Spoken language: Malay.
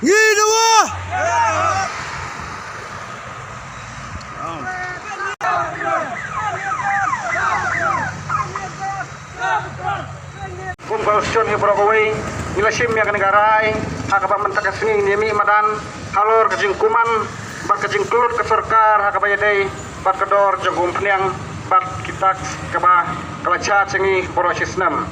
Ngidua. Kung konstitusi Hibrokowai, ilasim yang negarai, hakaba mentakasni nimi madan, halor kejingkuman, bat kejingkulut ke surkar, hakaba yadai, bat kedor jogum peniang, bat kita kaba kelacat cengi proses 6.